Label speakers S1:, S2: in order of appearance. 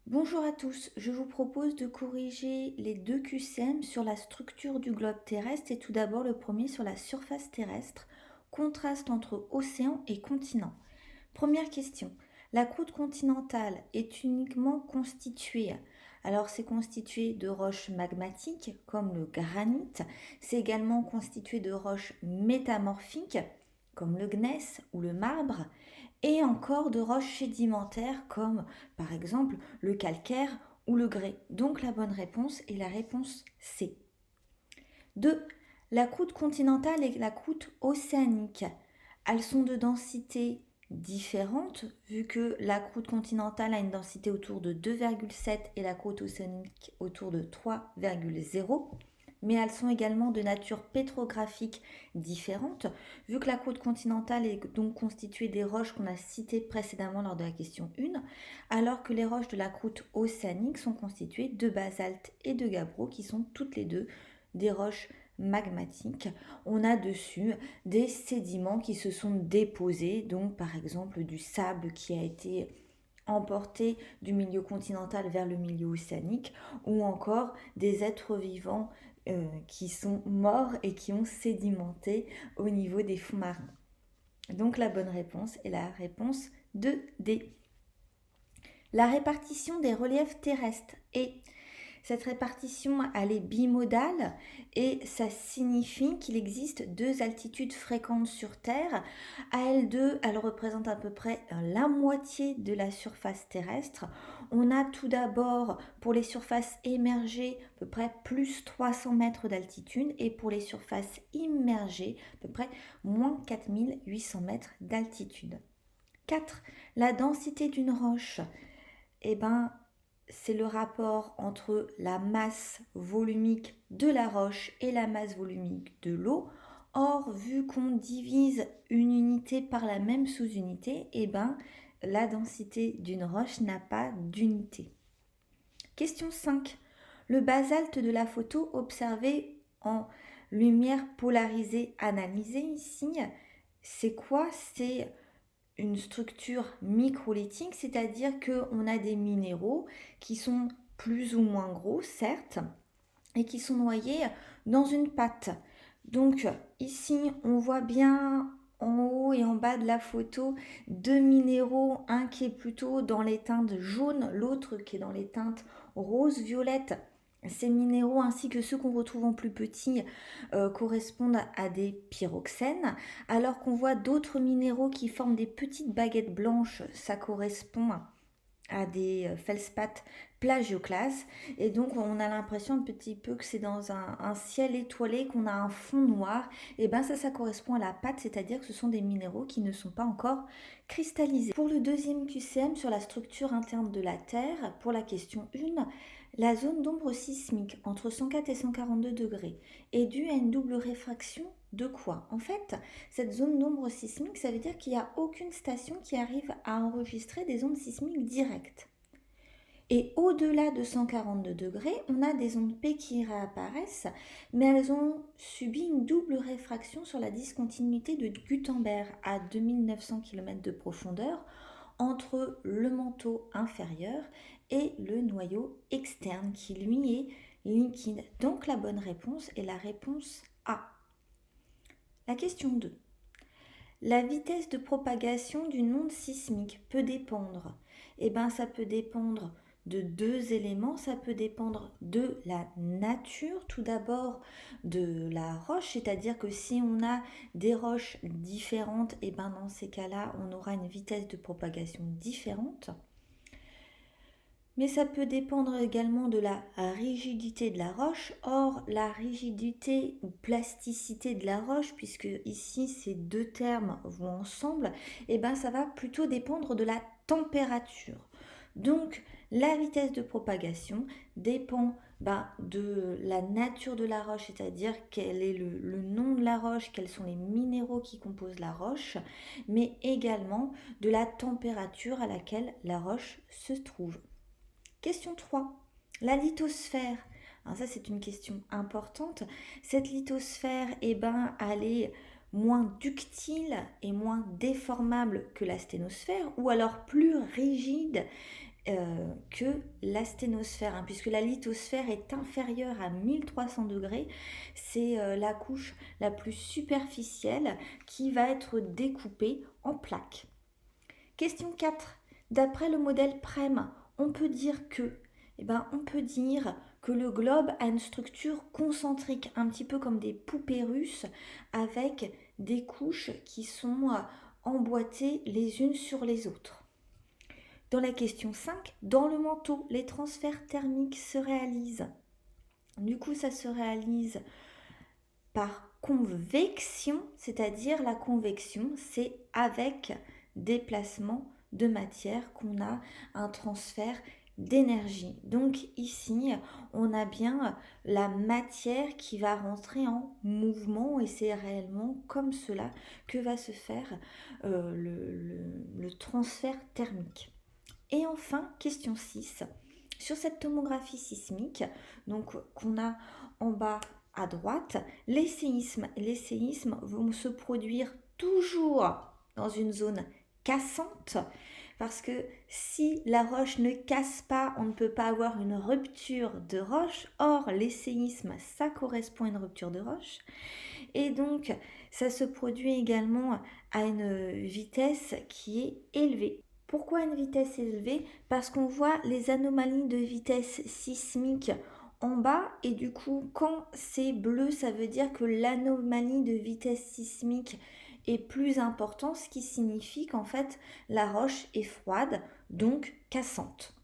S1: Bonjour à tous, je vous propose de corriger les deux QCM sur la structure du globe terrestre et tout d'abord le premier sur la surface terrestre, contraste entre océan et continent. Première question, la croûte continentale est uniquement constituée, alors c'est constitué de roches magmatiques comme le granit, c'est également constitué de roches métamorphiques comme le gneiss ou le marbre, et encore de roches sédimentaires comme par exemple le calcaire ou le grès. Donc la bonne réponse est la réponse C. 2. La croûte continentale et la croûte océanique. Elles sont de densité différente vu que la croûte continentale a une densité autour de 2,7 et la croûte océanique autour de 3,0, mais elles sont également de nature pétrographique différente, vu que la croûte continentale est donc constituée des roches qu'on a citées précédemment lors de la question 1, alors que les roches de la croûte océanique sont constituées de basalte et de gabbro, qui sont toutes les deux des roches magmatiques. On a dessus des sédiments qui se sont déposés, donc par exemple du sable qui a été emporté du milieu continental vers le milieu océanique, ou encore des êtres vivants qui sont morts et qui ont sédimenté au niveau des fonds marins. Donc la bonne réponse est la réponse 2D. La répartition des reliefs terrestres est cette répartition, elle est bimodale et ça signifie qu'il existe deux altitudes fréquentes sur Terre. À L2, elle représente à peu près la moitié de la surface terrestre. On a tout d'abord pour les surfaces émergées à peu près plus 300 mètres d'altitude et pour les surfaces immergées à peu près moins 4800 mètres d'altitude. 4. La densité d'une roche. Eh ben, c'est le rapport entre la masse volumique de la roche et la masse volumique de l'eau. Or, vu qu'on divise une unité par la même sous-unité, eh ben, la densité d'une roche n'a pas d'unité. Question 5. Le basalte de la photo observé en lumière polarisée analysée ici, c'est quoi? C'est une structure microlithique, c'est-à-dire qu'on a des minéraux qui sont plus ou moins gros, certes, et qui sont noyés dans une pâte. Donc ici, on voit bien en haut et en bas de la photo deux minéraux, un qui est plutôt dans les teintes jaunes, l'autre qui est dans les teintes rose-violette. Ces minéraux ainsi que ceux qu'on retrouve en plus petits correspondent à des pyroxènes, alors qu'on voit d'autres minéraux qui forment des petites baguettes blanches, ça correspond à des feldspaths plagioclases, et donc on a l'impression un petit peu que c'est dans un ciel étoilé, qu'on a un fond noir, et bien ça correspond à la pâte, c'est-à-dire que ce sont des minéraux qui ne sont pas encore cristallisés. Pour le deuxième QCM sur la structure interne de la Terre, pour la question 1, la zone d'ombre sismique entre 104 et 142 degrés est due à une double réfraction de quoi? En fait, cette zone d'ombre sismique, ça veut dire qu'il n'y a aucune station qui arrive à enregistrer des ondes sismiques directes. Et au-delà de 142 degrés, on a des ondes P qui réapparaissent, mais elles ont subi une double réfraction sur la discontinuité de Gutenberg à 2900 km de profondeur entre le manteau inférieur et le noyau externe qui lui est liquide. Donc la bonne réponse est la réponse A. La question 2. La vitesse de propagation d'une onde sismique peut dépendre. Eh bien, ça peut dépendre de deux éléments. Ça peut dépendre de la nature, tout d'abord de la roche, c'est-à-dire que si on a des roches différentes, eh bien dans ces cas-là, on aura une vitesse de propagation différente. Mais ça peut dépendre également de la rigidité de la roche. Or, la rigidité ou plasticité de la roche, puisque ici ces deux termes vont ensemble, et ben ça va plutôt dépendre de la température. Donc, la vitesse de propagation dépend de la nature de la roche, c'est-à-dire quel est le nom de la roche, quels sont les minéraux qui composent la roche, mais également de la température à laquelle la roche se trouve. Question 3. La lithosphère. Alors ça, c'est une question importante. Cette lithosphère, elle est moins ductile et moins déformable que la sténosphère, ou alors plus rigide que l'asténosphère, hein, puisque la lithosphère est inférieure à 1300 degrés. C'est la couche la plus superficielle qui va être découpée en plaques. Question 4. D'après le modèle PREM, on peut dire que on peut dire que le globe a une structure concentrique, un petit peu comme des poupées russes, avec des couches qui sont emboîtées les unes sur les autres. Dans la question 5, dans le manteau, les transferts thermiques se réalisent. Du coup, ça se réalise par convection, c'est-à-dire la convection, c'est avec déplacement de matière qu'on a un transfert d'énergie. Donc ici, on a bien la matière qui va rentrer en mouvement et c'est réellement comme cela que va se faire le transfert thermique. Et enfin, question 6. Sur cette tomographie sismique, donc qu'on a en bas à droite, les séismes vont se produire toujours dans une zone cassante, parce que si la roche ne casse pas, on ne peut pas avoir une rupture de roche. Or, les séismes, ça correspond à une rupture de roche. Et donc, ça se produit également à une vitesse qui est élevée. Pourquoi une vitesse élevée? Parce qu'on voit les anomalies de vitesse sismique en bas et du coup quand c'est bleu ça veut dire que l'anomalie de vitesse sismique est plus importante, ce qui signifie qu'en fait la roche est froide, donc cassante.